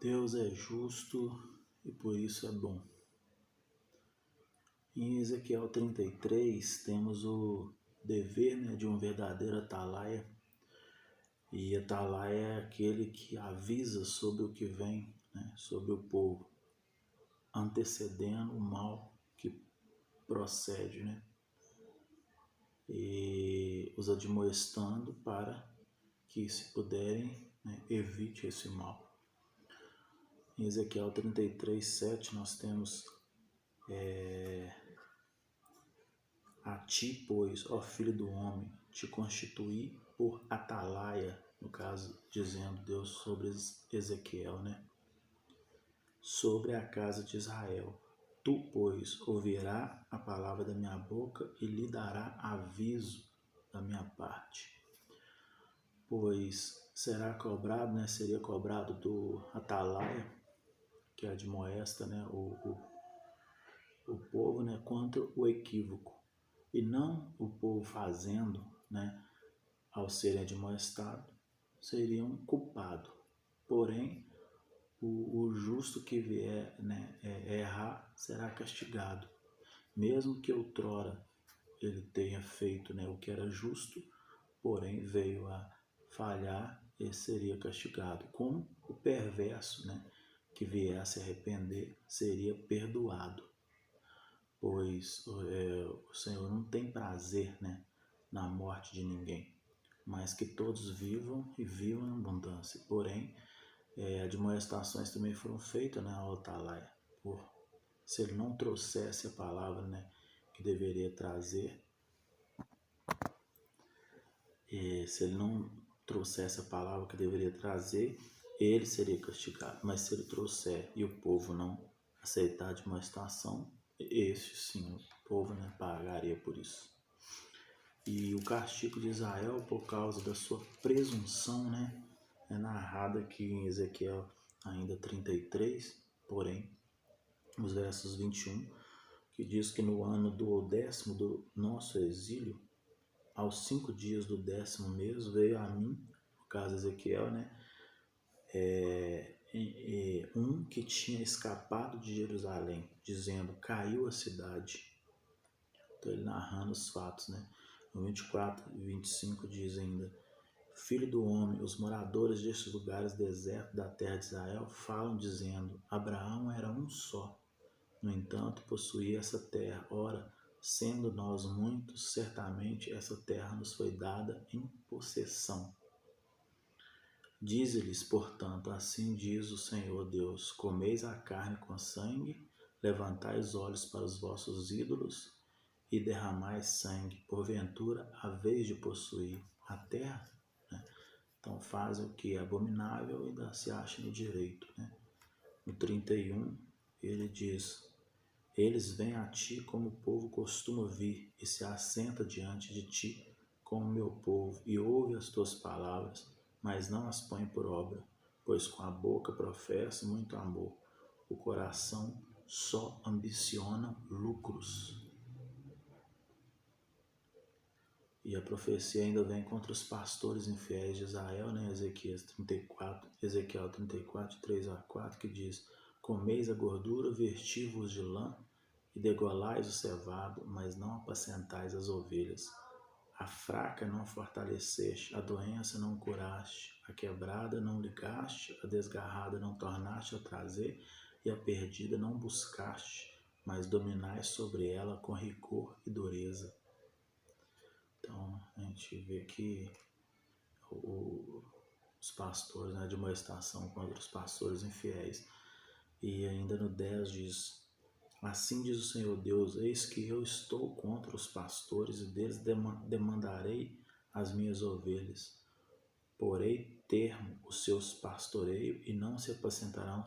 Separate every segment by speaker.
Speaker 1: Deus é justo e por isso é bom. Em Ezequiel 33 temos o dever de um verdadeiro atalaia. E atalaia é aquele que avisa sobre o que vem, sobre o povo, antecedendo o mal que procede, e os admoestando para que, se puderem, evite esse mal. Em Ezequiel 33, 7 nós temos a ti, pois, ó filho do homem, te constituí por atalaia, no caso, dizendo Deus sobre Ezequiel, sobre a casa de Israel. Tu, pois, ouvirá a palavra da minha boca e lhe dará aviso da minha parte. Pois será cobrado, seria cobrado do atalaia, que admoesta, o povo, contra o equívoco. E não o povo fazendo, ao serem admoestados, seria um culpado. Porém, o justo que vier errar será castigado. Mesmo que outrora ele tenha feito o que era justo, porém veio a falhar, ele seria castigado. Como o perverso, que vier a se arrepender, seria perdoado. Pois o Senhor não tem prazer na morte de ninguém, mas que todos vivam e vivam em abundância. Porém, admoestações também foram feitas ao atalaia, se ele não trouxesse a palavra que deveria trazer, se ele não trouxesse a palavra que deveria trazer, ele seria castigado. Mas se ele trouxer e o povo não aceitar a admoestação, esse sim, o povo pagaria por isso. E o castigo de Israel, por causa da sua presunção, é narrado aqui em Ezequiel ainda 33, porém, os versos 21, que diz que no ano do 10º do nosso exílio, aos 5 dias do 10º mês, veio a mim, no caso Ezequiel, um que tinha escapado de Jerusalém, dizendo, caiu a cidade. Então ele narrando os fatos, No 24 e 25 diz ainda, filho do homem, os moradores destes lugares desertos da terra de Israel falam dizendo, Abraão era um só, no entanto possuía essa terra. Ora, sendo nós muitos, certamente essa terra nos foi dada em possessão. Dize-lhes, portanto, assim diz o Senhor Deus, comeis a carne com sangue, levantai os olhos para os vossos ídolos e derramais sangue, porventura haveis de possuir a terra? Então faz o que é abominável e ainda se acha no direito. No 31 ele diz, eles vêm a ti como o povo costuma vir e se assenta diante de ti como meu povo e ouve as tuas palavras, mas não as põe por obra, pois com a boca professa muito amor, o coração só ambiciona lucros. E a profecia ainda vem contra os pastores infiéis de Israel, Ezequiel 34, 3 a 4, que diz, comeis a gordura, vesti-vos de lã, e degolais o cevado, mas não apacentais as ovelhas. A fraca não fortaleceste, a doença não curaste, a quebrada não ligaste, a desgarrada não tornaste a trazer, e a perdida não buscaste, mas dominais sobre ela com rigor e dureza. Então, a gente vê que os pastores, de uma estação contra os pastores infiéis. E ainda no 10 diz, assim diz o Senhor Deus, eis que eu estou contra os pastores e deles demandarei as minhas ovelhas. Porei termo os seus pastoreios e não se apacentarão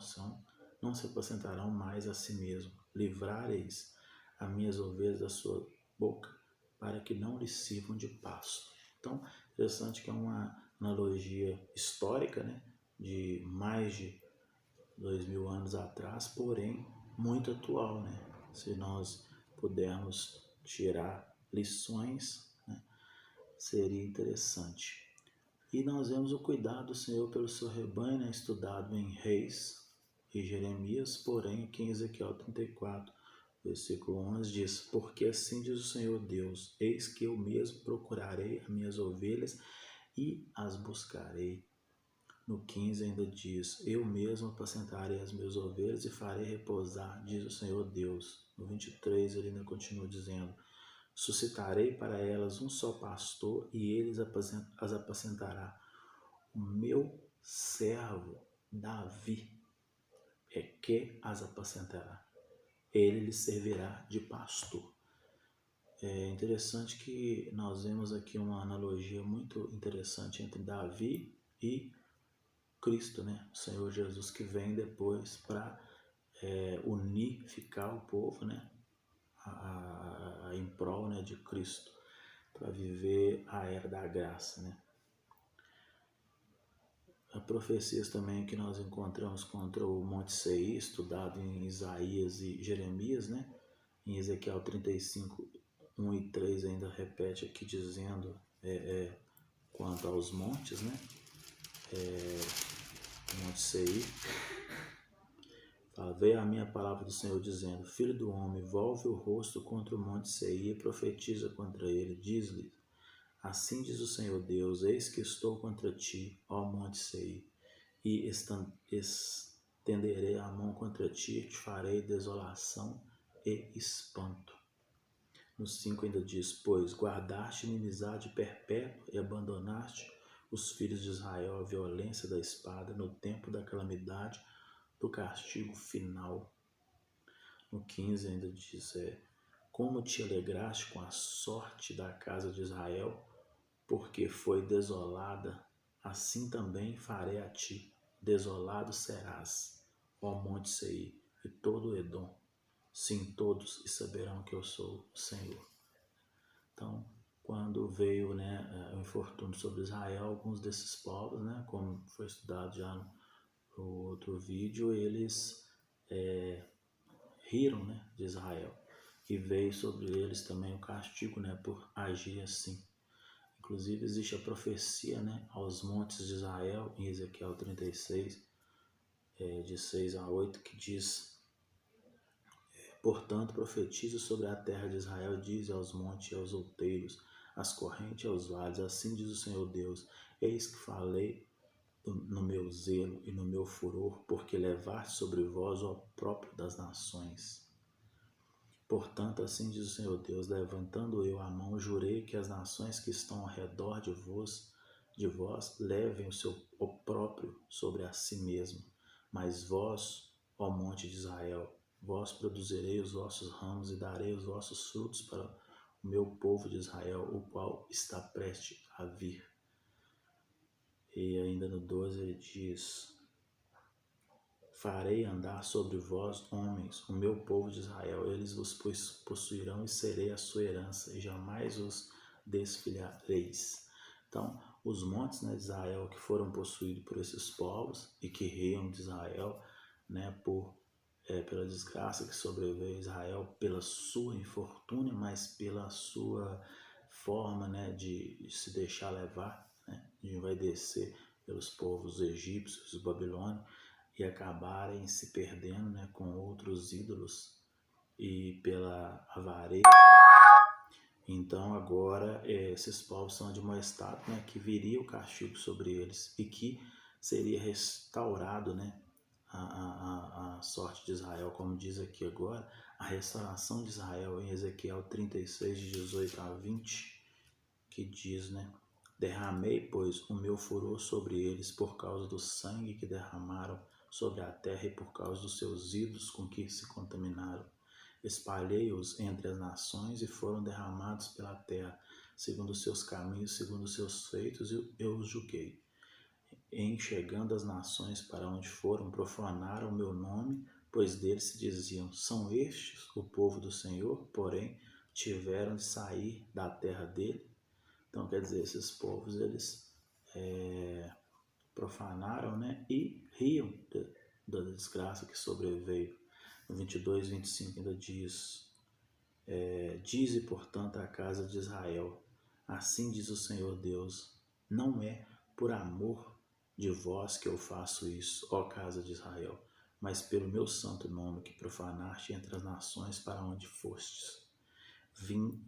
Speaker 1: mais a si mesmo. Livrareis as minhas ovelhas da sua boca, para que não lhes sirvam de pasto. Então, interessante que é uma analogia histórica, de mais de 2000 anos atrás, porém muito atual, Se nós pudermos tirar lições, seria interessante. E nós vemos o cuidado do Senhor pelo seu rebanho, estudado em Reis, e Jeremias, porém aqui em Ezequiel 34, versículo 11 diz: porque assim diz o Senhor Deus, eis que eu mesmo procurarei as minhas ovelhas e as buscarei. No 15 ainda diz: eu mesmo apacentarei as minhas ovelhas e farei repousar, diz o Senhor Deus. No 23 ele ainda continua dizendo: suscitarei para elas um só pastor e ele as apacentará. O meu servo Davi é que as apacentará. Ele lhes servirá de pastor. É interessante que nós vemos aqui uma analogia muito interessante entre Davi e Cristo, né? O Senhor Jesus, que vem depois para unificar o povo, né? Em prol, né, de Cristo, para viver a era da graça, né? Há profecias também que nós encontramos contra o Monte Seir, estudado em Isaías e Jeremias, né? Em Ezequiel 35, 1 e 3 ainda repete aqui dizendo quanto aos montes, né? Monte Seir. Fala: veio a minha palavra do Senhor dizendo: filho do homem, volve o rosto contra o Monte Seir e profetiza contra ele. Diz-lhe: assim diz o Senhor Deus, eis que estou contra ti, ó Monte Seir, e estenderei a mão contra ti e te farei desolação e espanto. No 5 ainda diz: pois guardaste inimizade perpétua e abandonaste os filhos de Israel à violência da espada no tempo da calamidade do castigo final. No 15 ainda diz: como te alegraste com a sorte da casa de Israel, porque foi desolada, assim também farei a ti, desolado serás, ó Monte Seir, e todo Edom, sim, todos, e saberão que eu sou o Senhor. Então, quando veio, né, o infortúnio sobre Israel, alguns desses povos, né, como foi estudado já no outro vídeo, eles riram, né, de Israel, e veio sobre eles também o castigo, né, por agir assim. Inclusive existe a profecia, né, aos montes de Israel, em Ezequiel 36, de 6 a 8, que diz: portanto, profetiza sobre a terra de Israel, diz aos montes e aos outeiros, às correntes e aos vales, assim diz o Senhor Deus: eis que falei no meu zelo e no meu furor, porque levaste sobre vós o opróbrio das nações. Portanto, assim diz o Senhor Deus: levantando eu a mão, jurei que as nações que estão ao redor de vós levem o seu opróbrio sobre a si mesmo. Mas vós, ó monte de Israel, vós produzirei os vossos ramos e darei os vossos frutos para o meu povo de Israel, o qual está prestes a vir. E ainda no 12 ele diz: farei andar sobre vós, homens, o meu povo de Israel, eles vos possuirão e serei a sua herança, e jamais os desfilhareis. Então, os montes, né, de Israel que foram possuídos por esses povos e que riam de Israel, né, pela desgraça que sobreveio a Israel, pela sua infortúnia, mas pela sua forma, né, de se deixar levar, né, de envaidecer pelos povos egípcios, babilônios, e acabarem se perdendo, né, com outros ídolos e pela avareza. Então agora esses povos são admoestados, né, que viria o castigo sobre eles e que seria restaurado, né, a sorte de Israel, como diz aqui agora, a restauração de Israel em Ezequiel 36, de 18 a 20, que diz, né: derramei, pois, o meu furor sobre eles por causa do sangue que derramaram sobre a terra e por causa dos seus ídolos com que se contaminaram. Espalhei-os entre as nações e foram derramados pela terra, segundo os seus caminhos, segundo os seus feitos, eu os julguei. Enxergando as nações para onde foram, profanaram o meu nome, pois deles se diziam: são estes o povo do Senhor, porém tiveram de sair da terra dele. Então, quer dizer, esses povos, eles profanaram, né, e riam da desgraça que sobreveio. No 22, 25 ainda diz: dize, portanto, à casa de Israel: assim diz o Senhor Deus, não é por amor de vós que eu faço isso, ó casa de Israel, mas pelo meu santo nome que profanaste entre as nações para onde fostes.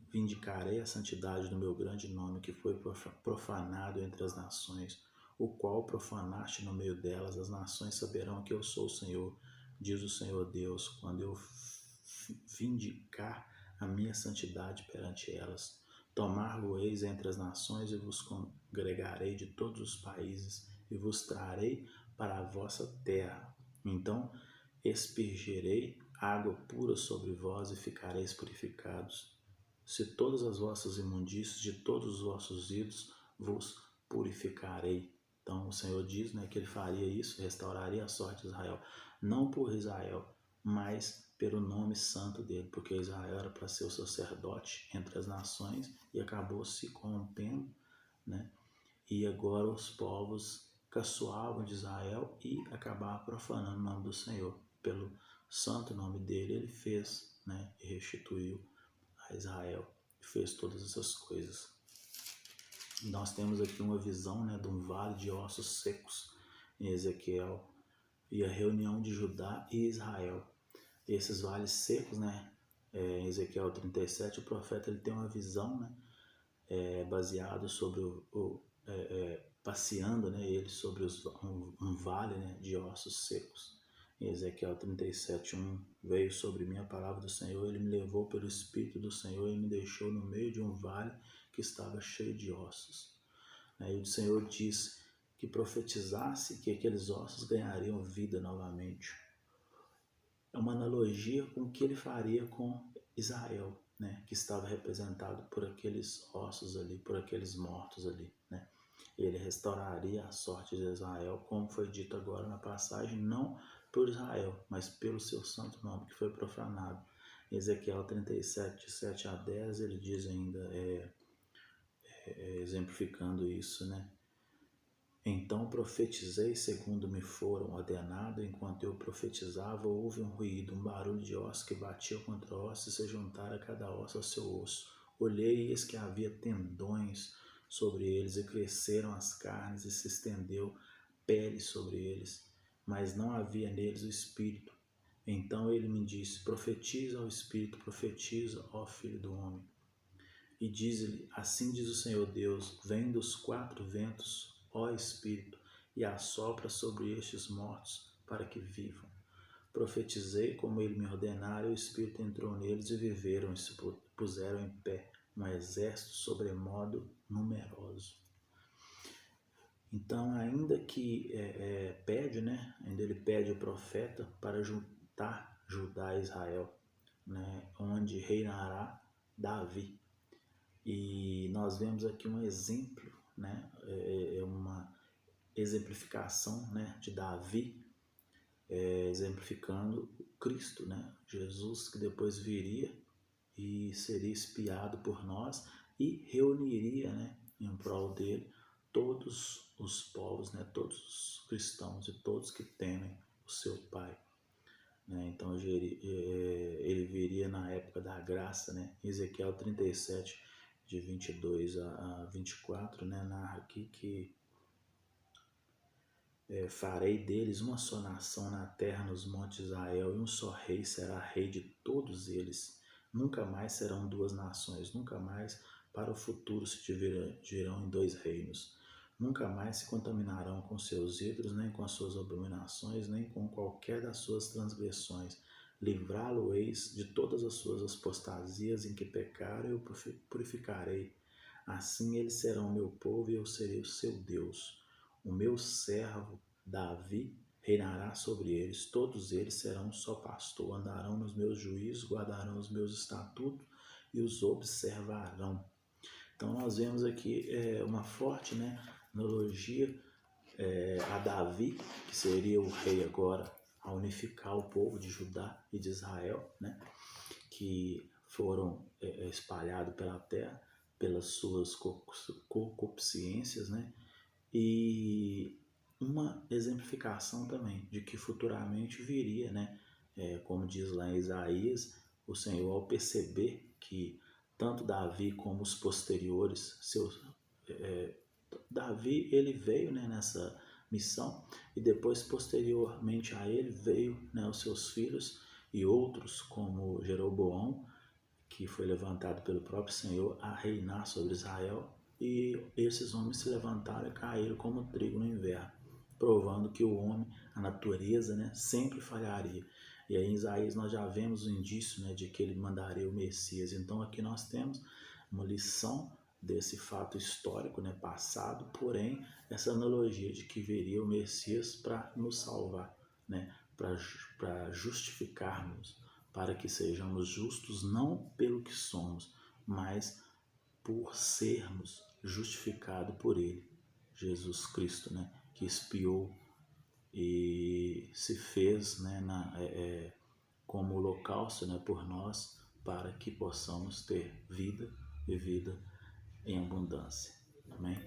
Speaker 1: Vindicarei a santidade do meu grande nome que foi profanado entre as nações, o qual profanaste no meio delas. As nações saberão que eu sou o Senhor, diz o Senhor Deus, quando eu vindicar a minha santidade perante elas. Tomar-lo-eis entre as nações e vos congregarei de todos os países e vos trarei para a vossa terra. Então expirgerei água pura sobre vós e ficareis purificados. Se todas as vossas imundícias de todos os vossos ídolos vos purificarei. Então o Senhor diz, né, que ele faria isso, restauraria a sorte de Israel, não por Israel, mas pelo nome santo dele, porque Israel era para ser o sacerdote entre as nações e acabou se corrompendo, né? E agora os povos caçoavam de Israel e acabavam profanando o nome do Senhor. Pelo santo nome dele, ele fez, né, e restituiu a Israel, e fez todas essas coisas. Nós temos aqui uma visão, né, de um vale de ossos secos em Ezequiel e a reunião de Judá e Israel. Esses vales secos, né, em Ezequiel 37, o profeta ele tem uma visão, né, baseado sobre passeando, né, ele sobre um vale, né, de ossos secos. Em Ezequiel 37:1, veio sobre mim a palavra do Senhor, ele me levou pelo Espírito do Senhor e me deixou no meio de um vale que estava cheio de ossos. E o Senhor disse que profetizasse que aqueles ossos ganhariam vida novamente. É uma analogia com o que ele faria com Israel, né, que estava representado por aqueles ossos ali, por aqueles mortos ali, né. Ele restauraria a sorte de Israel, como foi dito agora na passagem, não por Israel, mas pelo seu santo nome que foi profanado. Em Ezequiel 37, de 7 a 10, ele diz ainda, exemplificando isso, né? Então profetizei segundo me foram ordenado. Enquanto eu profetizava, houve um ruído, um barulho de osso que batia contra osso e se juntara cada osso ao seu osso. Olhei e eis que havia tendões sobre eles e cresceram as carnes e se estendeu pele sobre eles, mas não havia neles o espírito. Então ele me disse, profetiza ao espírito, profetiza, ó filho do homem. E diz-lhe, assim diz o Senhor Deus, vem dos quatro ventos, ó Espírito, e assopra sobre estes mortos, para que vivam. Profetizei como ele me ordenara, e o Espírito entrou neles e viveram, e se puseram em pé, um exército sobremodo numeroso. Então, ainda que pede, né, ainda ele pede o profeta para juntar Judá e Israel, né, onde reinará Davi. E nós vemos aqui um exemplo, né, uma exemplificação, né, de Davi, exemplificando o Cristo, né, Jesus, que depois viria e seria expiado por nós e reuniria, né, em prol dele todos os povos, né, todos os cristãos e todos que temem o seu Pai. Né? Então ele viria na época da graça, né? Ezequiel 37, de 22 a 24, né, narra aqui que farei deles uma só nação na terra, nos montes de Israel, e um só rei será rei de todos eles. Nunca mais serão duas nações, nunca mais para o futuro se dividirão em dois reinos. Nunca mais se contaminarão com seus ídolos, nem com as suas abominações, nem com qualquer das suas transgressões. Livrá-lo-eis de todas as suas apostasias em que pecaram, eu purificarei. Assim eles serão meu povo e eu serei o seu Deus. O meu servo Davi reinará sobre eles. Todos eles serão um só pastor, andarão nos meus juízos, guardarão os meus estatutos e os observarão. Então nós vemos aqui uma forte, né, analogia a Davi, que seria o rei agora a unificar o povo de Judá e de Israel, né, que foram espalhados pela terra pelas suas concupiscências, né, e uma exemplificação também de que futuramente viria, né, como diz lá em Isaías, o Senhor, ao perceber que tanto Davi como os posteriores, Davi ele veio, né, missão, e depois, posteriormente a ele, veio, né, os seus filhos e outros, como Jeroboão, que foi levantado pelo próprio Senhor a reinar sobre Israel, e esses homens se levantaram e caíram como trigo no inverno, provando que o homem, a natureza, né, sempre falharia. E aí em Isaías nós já vemos o indício, né, de que ele mandaria o Messias. Então aqui nós temos uma lição desse fato histórico, né, passado, porém essa analogia de que viria o Messias para nos salvar, né, para justificarmos, para que sejamos justos não pelo que somos, mas por sermos justificados por Ele, Jesus Cristo, né, que expiou e se fez, né, como holocausto, né, por nós, para que possamos ter vida e vida em abundância. Amém?